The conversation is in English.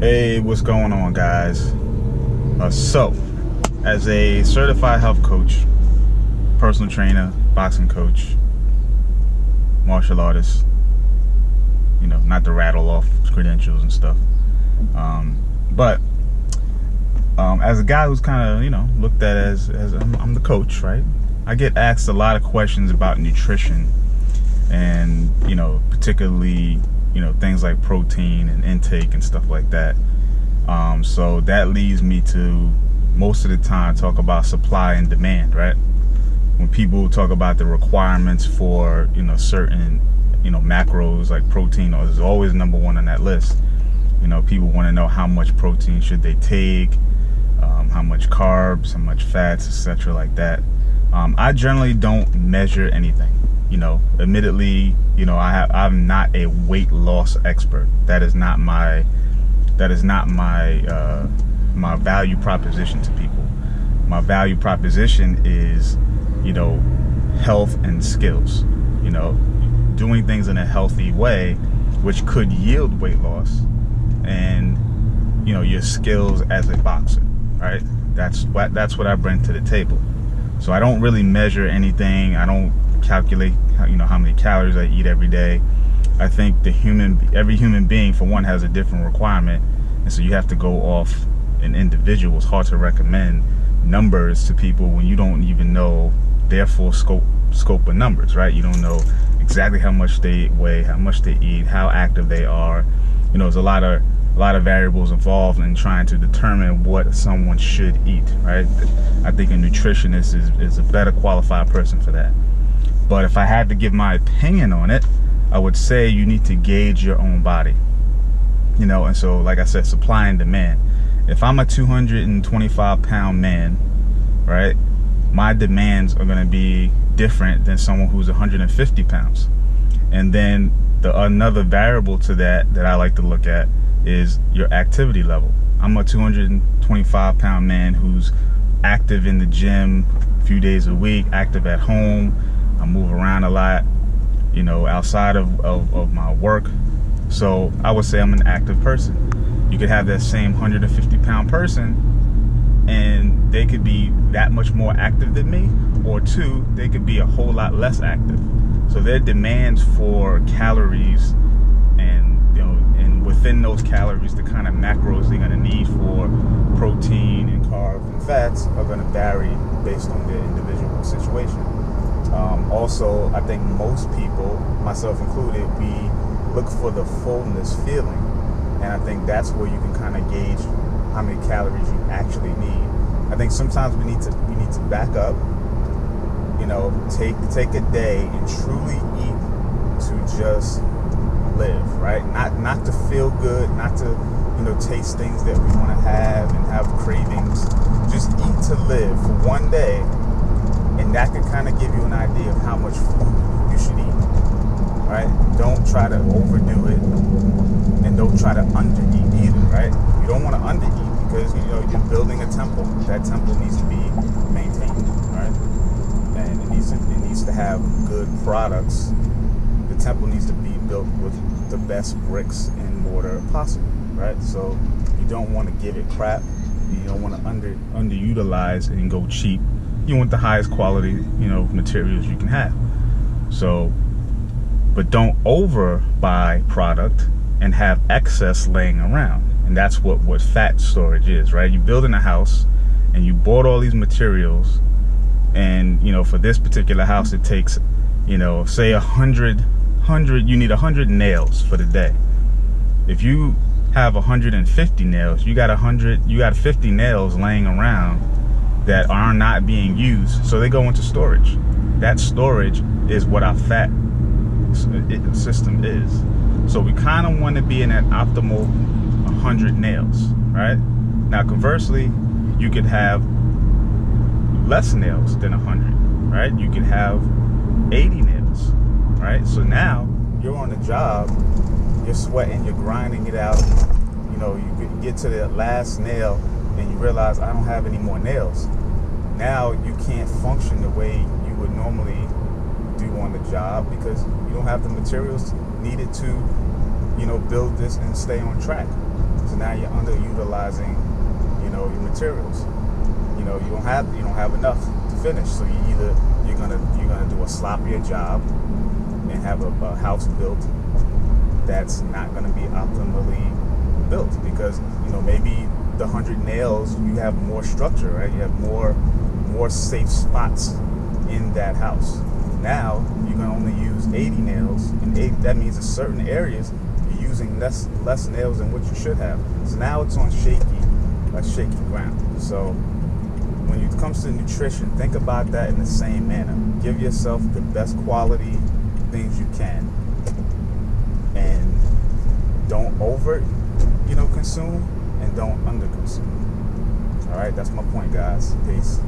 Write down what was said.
Hey, what's going on, guys? So, as a certified health coach, personal trainer, boxing coach, martial artist, not to rattle off credentials and stuff, but as a guy who's kind of, looked at as I'm the coach, right? I get asked a lot of questions about nutrition and, particularly, things like protein and intake and stuff like that. So that leads me to most of the time talk about supply and demand, right? When people talk about the requirements for, certain, macros like protein, or is always number one on that list. People want to know how much protein should they take, how much carbs, how much fats, etc. like that. I generally don't measure anything. Admittedly, I'm not a weight loss expert. That is not my my value proposition to people. My value proposition is, health and skills. Doing things in a healthy way, which could yield weight loss, and your skills as a boxer. Right? That's what I bring to the table. So I don't really measure anything. I don't calculate how many calories I eat every day. I think every human being, for one, has a different requirement, and so you have to go off an individual. It's hard to recommend numbers to people when you don't even know their full scope of numbers, right? You don't know exactly how much they weigh, how much they eat, how active they are. There's a lot of variables involved in trying to determine what someone should eat, right? I think a nutritionist is a better qualified person for that. But if I had to give my opinion on it, I would say you need to gauge your own body. And so, like I said, supply and demand. If I'm a 225-pound man, right, my demands are going to be different than someone who's 150 pounds. And then another variable to that I like to look at is your activity level. I'm a 225-pound man who's active in the gym a few days a week, active at home. I move around a lot, outside of my work. So I would say I'm an active person. You could have that same 150-pound person and they could be that much more active than me, or two, they could be a whole lot less active. So their demands for calories and within those calories, the kind of macros they're going to need for protein and carbs and fats are going to vary based on their individual situation. Also, I think most people, myself included, we look for the fullness feeling, and I think that's where you can kind of gauge how many calories you actually need. I think sometimes we need to back up, take a day and truly eat to just live, right? Not to feel good, not to taste things that we want to have and have cravings. Just eat to live for one day, and that can kind of give you an idea of how much food you should eat, right? Don't try to overdo it, and don't try to undereat either, right? You don't want to undereat because you're building a temple. That temple needs to be maintained, right? And it needs to have good products. The temple needs to be built with the best bricks and mortar possible, right? So you don't want to give it crap. You don't want to underutilize and go cheap. You want the highest quality, materials you can have. So, but don't overbuy product and have excess laying around. And that's what fat storage is, right? You're building a house and you bought all these materials, and for this particular house it takes, say 100, you need 100 nails for the day. If you have 150 nails, you got 50 nails laying around that are not being used, so they go into storage. That storage is what our fat system is. So we kind of want to be in that optimal 100 nails, right? Now conversely, you could have less nails than 100, right? You could have 80 nails, right? So now you're on the job, you're sweating, you're grinding it out, you get to the last nail and you realize I don't have any more nails. Now you can't function the way you would normally do on the job because you don't have the materials needed to, build this and stay on track. So now you're underutilizing, your materials. You don't have enough to finish. So you're gonna do a sloppier job and have a house built that's not gonna be optimally built, because maybe the 100 nails, you have more structure, right? You have more safe spots in that house. Now you can only use 80 nails, and that means in certain areas you're using less nails than what you should have. So now it's on shaky ground. So when it comes to nutrition, think about that in the same manner. Give yourself the best quality things you can, and don't over consume, and don't under consume. All right, that's my point, guys. Peace.